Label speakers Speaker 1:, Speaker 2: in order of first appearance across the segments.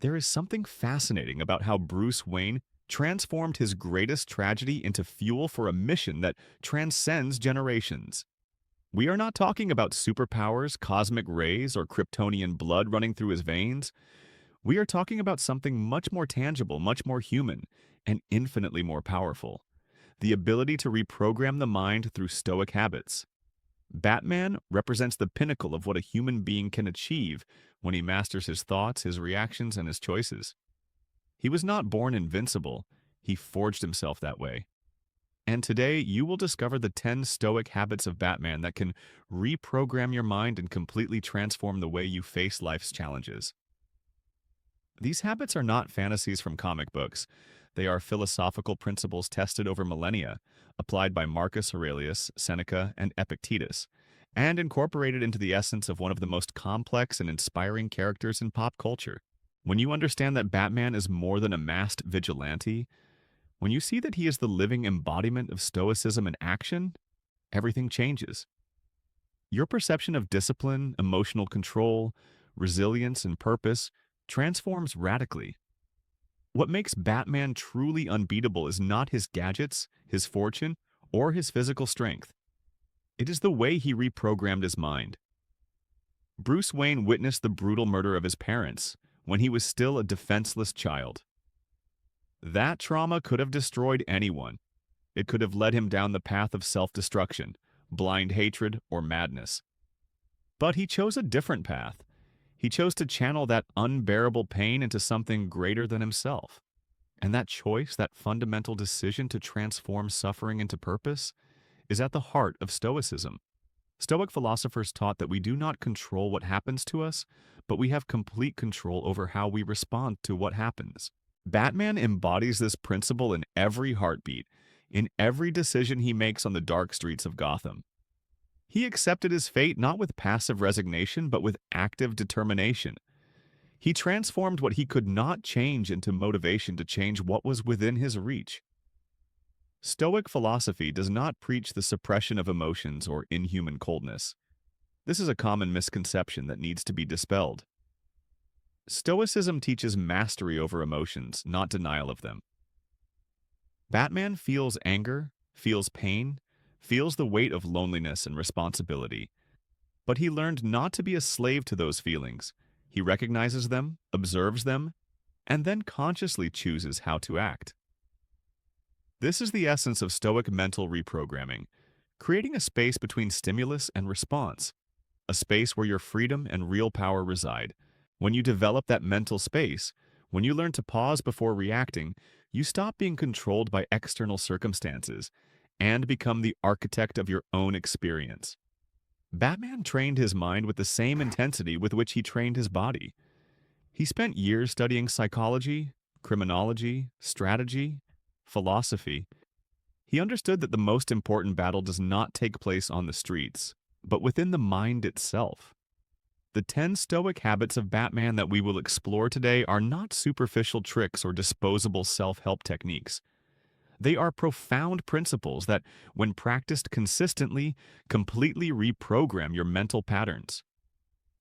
Speaker 1: There is something fascinating about how Bruce Wayne transformed his greatest tragedy into fuel for a mission that transcends generations. We are not talking about superpowers, cosmic rays, or Kryptonian blood running through his veins. We are talking about something much more tangible, much more human, and infinitely more powerful: the ability to reprogram the mind through Stoic habits. Batman represents the pinnacle of what a human being can achieve when he masters his thoughts, his reactions, and his choices. He was not born invincible, he forged himself that way. And today, you will discover the 10 Stoic habits of Batman that can reprogram your mind and completely transform the way you face life's challenges. These habits are not fantasies from comic books. They are philosophical principles tested over millennia, applied by Marcus Aurelius, Seneca, and Epictetus, and incorporated into the essence of one of the most complex and inspiring characters in pop culture. When you understand that Batman is more than a masked vigilante, when you see that he is the living embodiment of stoicism in action, everything changes. Your perception of discipline, emotional control, resilience, and purpose transforms radically. What makes Batman truly unbeatable is not his gadgets, his fortune, or his physical strength. It is the way he reprogrammed his mind. Bruce Wayne witnessed the brutal murder of his parents when he was still a defenseless child. That trauma could have destroyed anyone. It could have led him down the path of self-destruction, blind hatred, or madness. But he chose a different path. He chose to channel that unbearable pain into something greater than himself. And that choice, that fundamental decision to transform suffering into purpose, is at the heart of Stoicism. Stoic philosophers taught that we do not control what happens to us, but we have complete control over how we respond to what happens. Batman embodies this principle in every heartbeat, in every decision he makes on the dark streets of Gotham. He accepted his fate not with passive resignation, but with active determination. He transformed what he could not change into motivation to change what was within his reach. Stoic philosophy does not preach the suppression of emotions or inhuman coldness. This is a common misconception that needs to be dispelled. Stoicism teaches mastery over emotions, not denial of them. Batman feels anger, feels pain, feels the weight of loneliness and responsibility. But he learned not to be a slave to those feelings. He recognizes them, observes them, and then consciously chooses how to act. This is the essence of Stoic mental reprogramming, creating a space between stimulus and response, a space where your freedom and real power reside. When you develop that mental space, when you learn to pause before reacting, you stop being controlled by external circumstances and become the architect of your own experience. Batman trained his mind with the same intensity with which he trained his body. He spent years studying psychology, criminology, strategy, philosophy. He understood that the most important battle does not take place on the streets, but within the mind itself. The 10 Stoic habits of Batman that we will explore today are not superficial tricks or disposable self-help techniques. They are profound principles that, when practiced consistently, completely reprogram your mental patterns.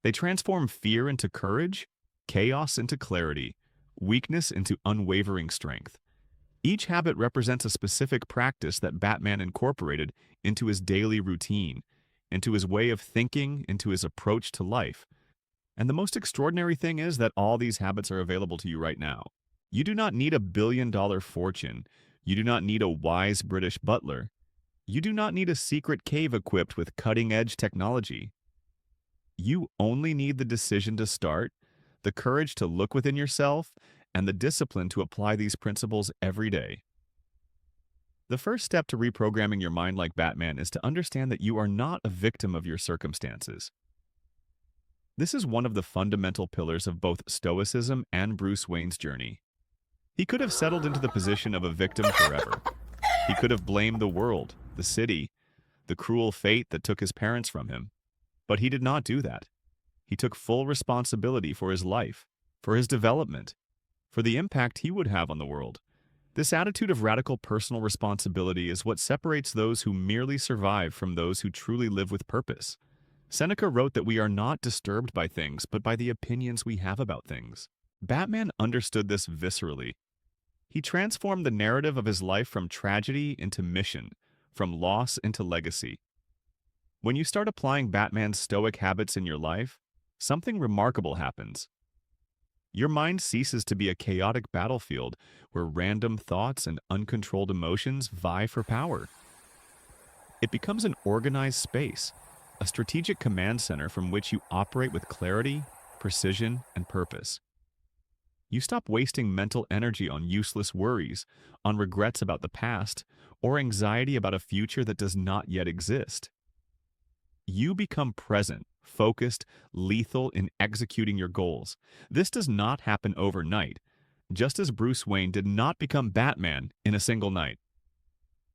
Speaker 1: They transform fear into courage, chaos into clarity, weakness into unwavering strength. Each habit represents a specific practice that Batman incorporated into his daily routine, into his way of thinking, into his approach to life. And the most extraordinary thing is that all these habits are available to you right now. You do not need a billion-dollar fortune. You do not need a wise British butler. You do not need a secret cave equipped with cutting-edge technology. You only need the decision to start, the courage to look within yourself, and the discipline to apply these principles every day. The first step to reprogramming your mind like Batman is to understand that you are not a victim of your circumstances. This is one of the fundamental pillars of both Stoicism and Bruce Wayne's journey. He could have settled into the position of a victim forever. He could have blamed the world, the city, the cruel fate that took his parents from him. But he did not do that. He took full responsibility for his life, for his development, for the impact he would have on the world. This attitude of radical personal responsibility is what separates those who merely survive from those who truly live with purpose. Seneca wrote that we are not disturbed by things, but by the opinions we have about things. Batman understood this viscerally. He transformed the narrative of his life from tragedy into mission, from loss into legacy. When you start applying Batman's stoic habits in your life, something remarkable happens. Your mind ceases to be a chaotic battlefield where random thoughts and uncontrolled emotions vie for power. It becomes an organized space, a strategic command center from which you operate with clarity, precision, and purpose. You stop wasting mental energy on useless worries, on regrets about the past, or anxiety about a future that does not yet exist. You become present, focused, lethal in executing your goals. This does not happen overnight, just as Bruce Wayne did not become Batman in a single night.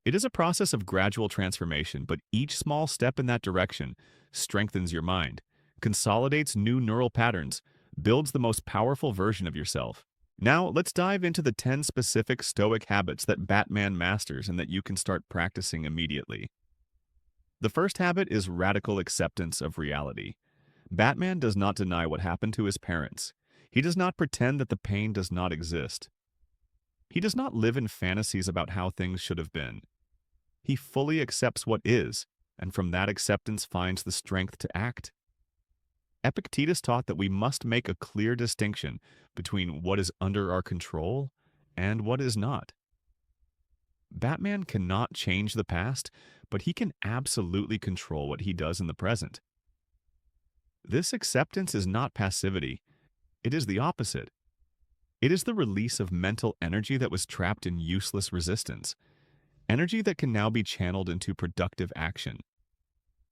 Speaker 1: It is a process of gradual transformation, but each small step in that direction strengthens your mind, consolidates new neural patterns, builds the most powerful version of yourself. Now, let's dive into the 10 specific Stoic habits that Batman masters and that you can start practicing immediately. The first habit is radical acceptance of reality. Batman does not deny what happened to his parents. He does not pretend that the pain does not exist. He does not live in fantasies about how things should have been. He fully accepts what is, and from that acceptance finds the strength to act. Epictetus taught that we must make a clear distinction between what is under our control and what is not. Batman cannot change the past, but he can absolutely control what he does in the present. This acceptance is not passivity. It is the opposite. It is the release of mental energy that was trapped in useless resistance, energy that can now be channeled into productive action.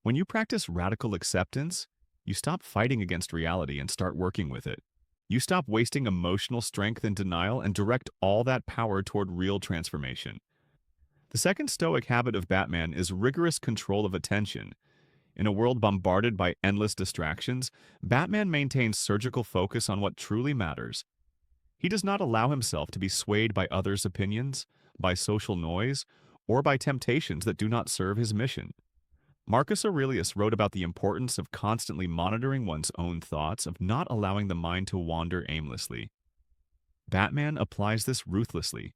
Speaker 1: When you practice radical acceptance, you stop fighting against reality and start working with it. You stop wasting emotional strength in denial and direct all that power toward real transformation. The second Stoic habit of Batman is rigorous control of attention. In a world bombarded by endless distractions, Batman maintains surgical focus on what truly matters. He does not allow himself to be swayed by others' opinions, by social noise, or by temptations that do not serve his mission. Marcus Aurelius wrote about the importance of constantly monitoring one's own thoughts, of not allowing the mind to wander aimlessly. Batman applies this ruthlessly.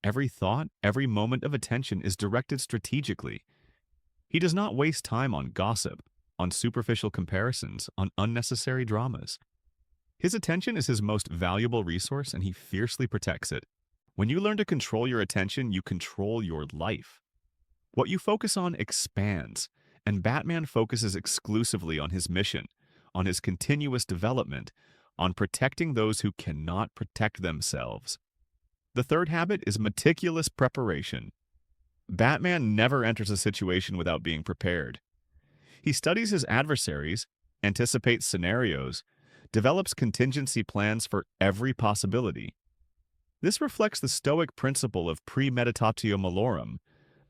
Speaker 1: Every thought, every moment of attention is directed strategically. He does not waste time on gossip, on superficial comparisons, on unnecessary dramas. His attention is his most valuable resource, and he fiercely protects it. When you learn to control your attention, you control your life. What you focus on expands, and Batman focuses exclusively on his mission, on his continuous development, on protecting those who cannot protect themselves. The third habit is meticulous preparation. Batman never enters a situation without being prepared. He studies his adversaries, anticipates scenarios, develops contingency plans for every possibility. This reflects the Stoic principle of premeditatio malorum,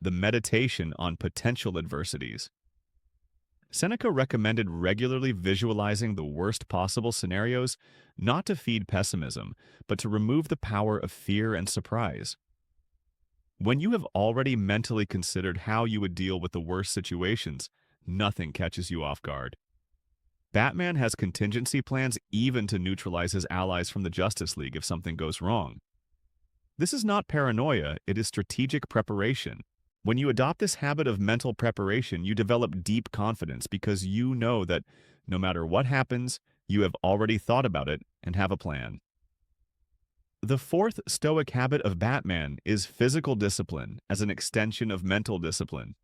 Speaker 1: the meditation on potential adversities. Seneca recommended regularly visualizing the worst possible scenarios, not to feed pessimism, but to remove the power of fear and surprise. When you have already mentally considered how you would deal with the worst situations, nothing catches you off guard. Batman has contingency plans even to neutralize his allies from the Justice League if something goes wrong. This is not paranoia, it is strategic preparation. When you adopt this habit of mental preparation, you develop deep confidence because you know that no matter what happens, you have already thought about it and have a plan. The fourth Stoic habit of Batman is physical discipline as an extension of mental discipline.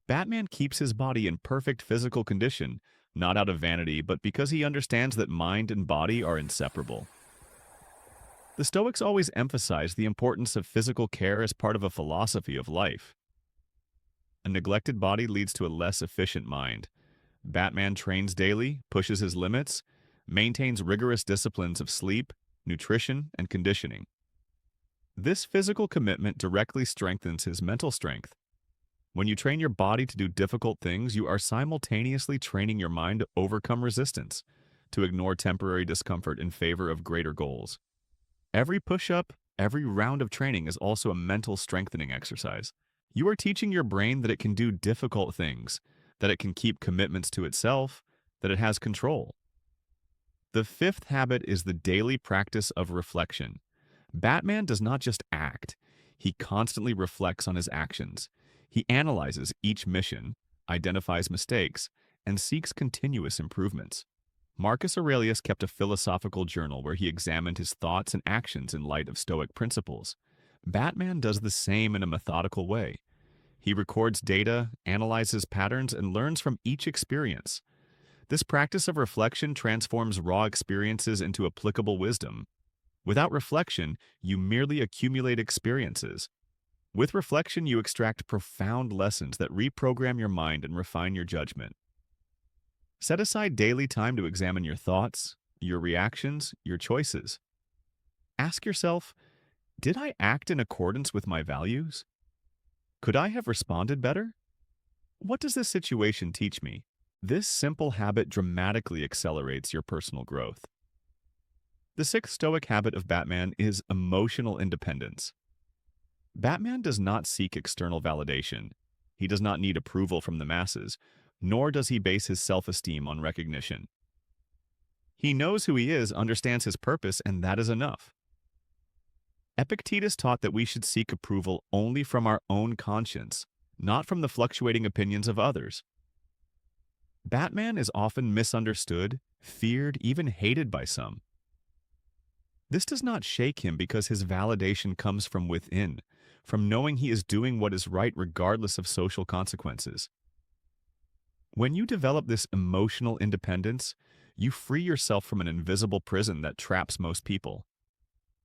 Speaker 1: Batman keeps his body in perfect physical condition, not out of vanity, but because he understands that mind and body are inseparable. The Stoics always emphasize the importance of physical care as part of a philosophy of life. A neglected body leads to a less efficient mind. Batman trains daily, pushes his limits, maintains rigorous disciplines of sleep, nutrition, and conditioning. This physical commitment directly strengthens his mental strength. When you train your body to do difficult things, you are simultaneously training your mind to overcome resistance, to ignore temporary discomfort in favor of greater goals. Every push-up, every round of training is also a mental strengthening exercise. You are teaching your brain that it can do difficult things, that it can keep commitments to itself, that it has control. The fifth habit is the daily practice of reflection. Batman does not just act, he constantly reflects on his actions. He analyzes each mission, identifies mistakes, and seeks continuous improvements. Marcus Aurelius kept a philosophical journal where he examined his thoughts and actions in light of Stoic principles. Batman does the same in a methodical way. He records data, analyzes patterns, and learns from each experience. This practice of reflection transforms raw experiences into applicable wisdom. Without reflection, you merely accumulate experiences. With reflection, you extract profound lessons that reprogram your mind and refine your judgment. Set aside daily time to examine your thoughts, your reactions, your choices. Ask yourself, did I act in accordance with my values? Could I have responded better? What does this situation teach me? This simple habit dramatically accelerates your personal growth. The sixth Stoic habit of Batman is emotional independence. Batman does not seek external validation. He does not need approval from the masses, nor does he base his self-esteem on recognition. He knows who he is, understands his purpose, and that is enough. Epictetus taught that we should seek approval only from our own conscience, not from the fluctuating opinions of others. Batman is often misunderstood, feared, even hated by some. This does not shake him because his validation comes from within, from knowing he is doing what is right regardless of social consequences. When you develop this emotional independence, you free yourself from an invisible prison that traps most people.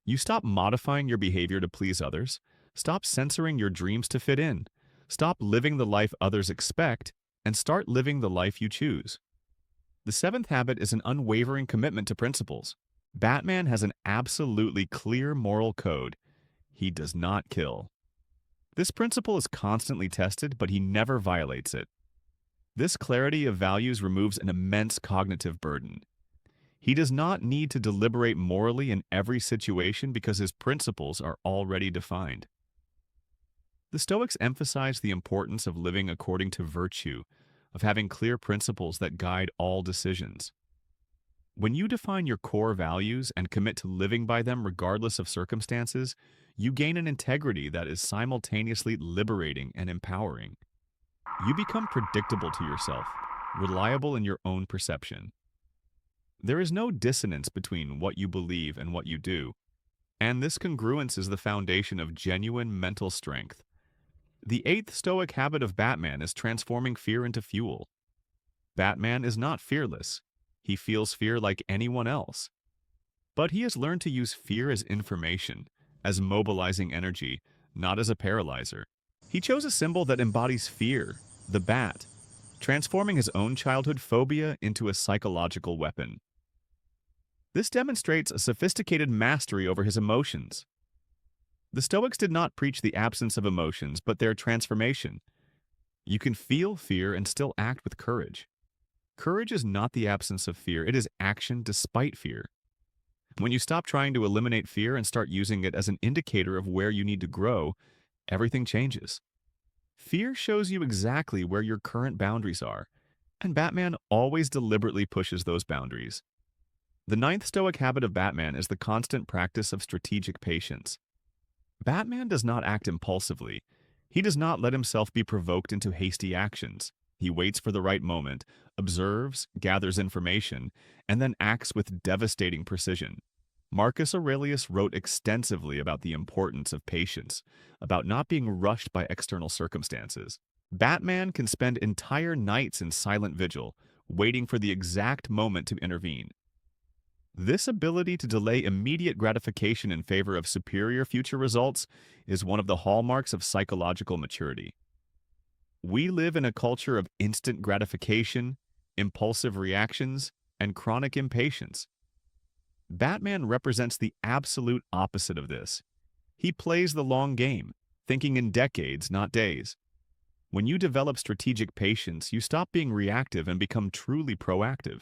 Speaker 1: You stop modifying your behavior to please others, stop censoring your dreams to fit in, stop living the life others expect, and start living the life you choose. The seventh habit is an unwavering commitment to principles. Batman has an absolutely clear moral code. He does not kill. This principle is constantly tested, but he never violates it. This clarity of values removes an immense cognitive burden. He does not need to deliberate morally in every situation because his principles are already defined. The Stoics emphasize the importance of living according to virtue, of having clear principles that guide all decisions. When you define your core values and commit to living by them regardless of circumstances, you gain an integrity that is simultaneously liberating and empowering. You become predictable to yourself, reliable in your own perception. There is no dissonance between what you believe and what you do, and this congruence is the foundation of genuine mental strength. The eighth Stoic habit of Batman is transforming fear into fuel. Batman is not fearless. He feels fear like anyone else. But he has learned to use fear as information, as mobilizing energy, not as a paralyzer. He chose a symbol that embodies fear, the bat, transforming his own childhood phobia into a psychological weapon. This demonstrates a sophisticated mastery over his emotions. The Stoics did not preach the absence of emotions, but their transformation. You can feel fear and still act with courage. Courage is not the absence of fear, it is action despite fear. When you stop trying to eliminate fear and start using it as an indicator of where you need to grow, everything changes. Fear shows you exactly where your current boundaries are, and Batman always deliberately pushes those boundaries. The ninth Stoic habit of Batman is the constant practice of strategic patience. Batman does not act impulsively. He does not let himself be provoked into hasty actions. He waits for the right moment, observes, gathers information, and then acts with devastating precision. Marcus Aurelius wrote extensively about the importance of patience, about not being rushed by external circumstances. Batman can spend entire nights in silent vigil, waiting for the exact moment to intervene. This ability to delay immediate gratification in favor of superior future results is one of the hallmarks of psychological maturity. We live in a culture of instant gratification, impulsive reactions, and chronic impatience. Batman represents the absolute opposite of this. He plays the long game, thinking in decades, not days. When you develop strategic patience, you stop being reactive and become truly proactive.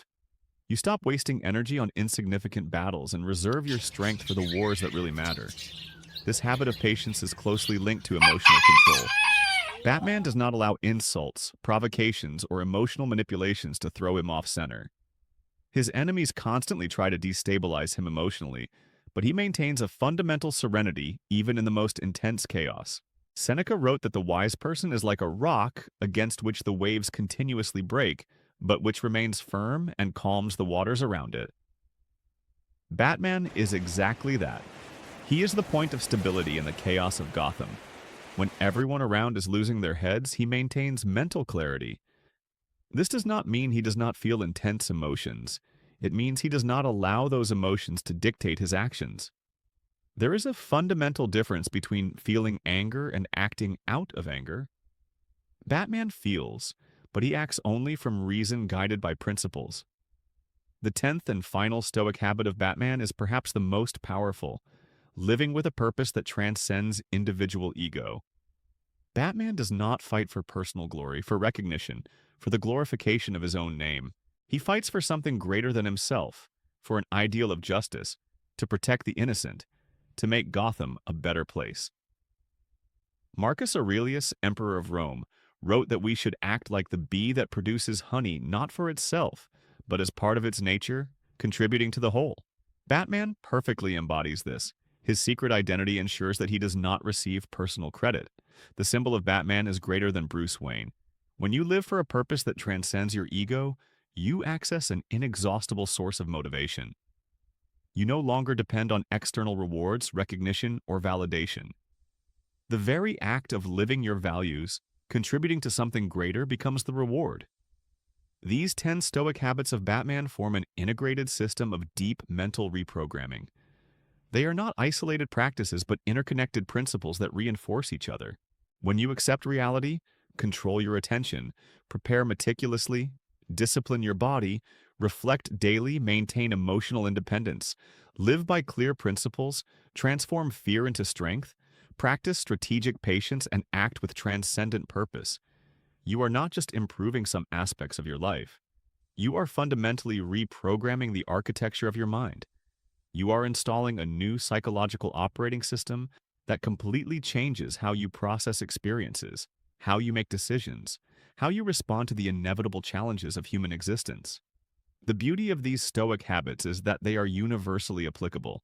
Speaker 1: You stop wasting energy on insignificant battles and reserve your strength for the wars that really matter. This habit of patience is closely linked to emotional control. Batman does not allow insults, provocations, or emotional manipulations to throw him off center. His enemies constantly try to destabilize him emotionally, but he maintains a fundamental serenity even in the most intense chaos. Seneca wrote that the wise person is like a rock against which the waves continuously break, but which remains firm and calms the waters around it. Batman is exactly that. He is the point of stability in the chaos of Gotham. When everyone around is losing their heads, he maintains mental clarity. This does not mean he does not feel intense emotions. It means he does not allow those emotions to dictate his actions. There is a fundamental difference between feeling anger and acting out of anger. Batman feels, but he acts only from reason guided by principles. The 10th and final Stoic habit of Batman is perhaps the most powerful, living with a purpose that transcends individual ego. Batman does not fight for personal glory, for recognition, for the glorification of his own name. He fights for something greater than himself, for an ideal of justice, to protect the innocent, to make Gotham a better place. Marcus Aurelius, Emperor of Rome, wrote that we should act like the bee that produces honey not for itself, but as part of its nature, contributing to the whole. Batman perfectly embodies this. His secret identity ensures that he does not receive personal credit. The symbol of Batman is greater than Bruce Wayne. When you live for a purpose that transcends your ego, you access an inexhaustible source of motivation. You no longer depend on external rewards, recognition, or validation. The very act of living your values, contributing to something greater, becomes the reward. These 10 Stoic habits of Batman form an integrated system of deep mental reprogramming. They are not isolated practices but interconnected principles that reinforce each other. When you accept reality, control your attention, prepare meticulously, discipline your body, reflect daily, maintain emotional independence, live by clear principles, transform fear into strength, practice strategic patience, and act with transcendent purpose, you are not just improving some aspects of your life. You are fundamentally reprogramming the architecture of your mind. You are installing a new psychological operating system that completely changes how you process experiences, how you make decisions, how you respond to the inevitable challenges of human existence. The beauty of these Stoic habits is that they are universally applicable.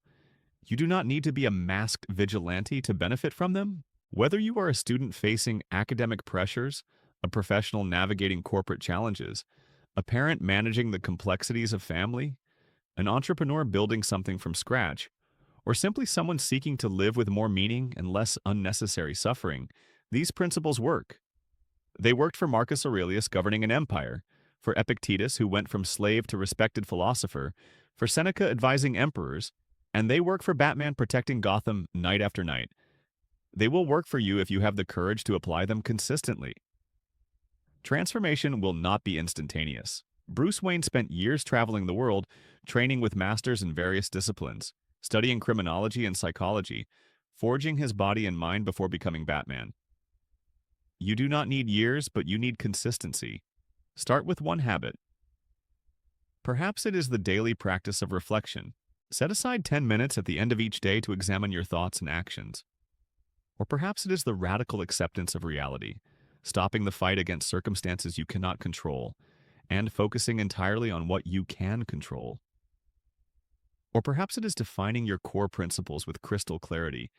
Speaker 1: You do not need to be a masked vigilante to benefit from them. Whether you are a student facing academic pressures, a professional navigating corporate challenges, a parent managing the complexities of family, an entrepreneur building something from scratch, or simply someone seeking to live with more meaning and less unnecessary suffering, these principles work. They worked for Marcus Aurelius governing an empire, for Epictetus, who went from slave to respected philosopher, for Seneca advising emperors, and they work for Batman protecting Gotham night after night. They will work for you if you have the courage to apply them consistently. Transformation will not be instantaneous. Bruce Wayne spent years traveling the world, training with masters in various disciplines, studying criminology and psychology, forging his body and mind before becoming Batman. You do not need years, but you need consistency. Start with one habit. Perhaps it is the daily practice of reflection. Set aside 10 minutes at the end of each day to examine your thoughts and actions. Or perhaps it is the radical acceptance of reality, stopping the fight against circumstances you cannot control, and focusing entirely on what you can control. Or perhaps it is defining your core principles with crystal clarity,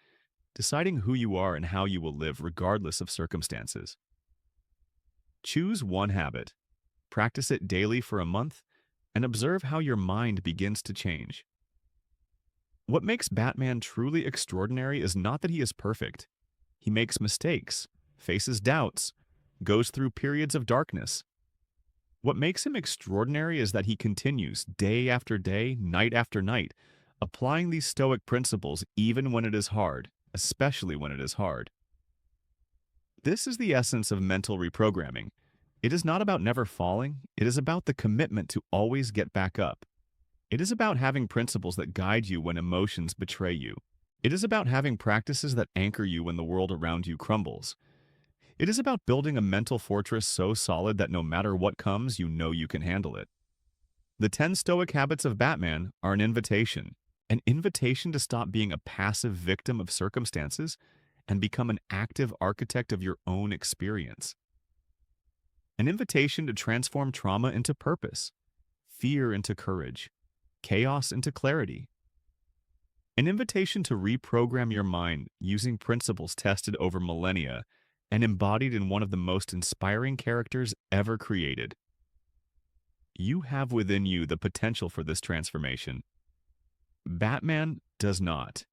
Speaker 1: deciding who you are and how you will live regardless of circumstances. Choose one habit, practice it daily for a month, and observe how your mind begins to change. What makes Batman truly extraordinary is not that he is perfect. He makes mistakes, faces doubts, goes through periods of darkness. What makes him extraordinary is that he continues, day after day, night after night, applying these Stoic principles even when it is hard, especially when it is hard. This is the essence of mental reprogramming. It is not about never falling, it is about the commitment to always get back up. It is about having principles that guide you when emotions betray you. It is about having practices that anchor you when the world around you crumbles. It is about building a mental fortress so solid that no matter what comes, you know you can handle it. The 10 Stoic habits of Batman are an invitation to stop being a passive victim of circumstances and become an active architect of your own experience. An invitation to transform trauma into purpose, fear into courage, chaos into clarity. An invitation to reprogram your mind using principles tested over millennia and embodied in one of the most inspiring characters ever created. You have within you the potential for this transformation. Batman does not.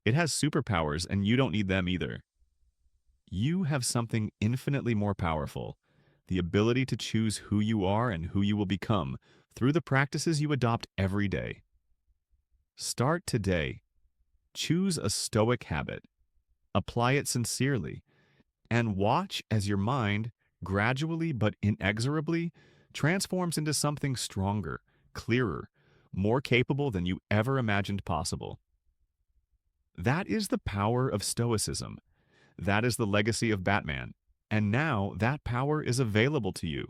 Speaker 1: It has superpowers, and you don't need them either. You have something infinitely more powerful, the ability to choose who you are and who you will become through the practices you adopt every day. Start today. Choose a Stoic habit. Apply it sincerely, and watch as your mind, gradually but inexorably, transforms into something stronger, clearer, more capable than you ever imagined possible. That is the power of Stoicism. That is the legacy of Batman. And now that power is available to you.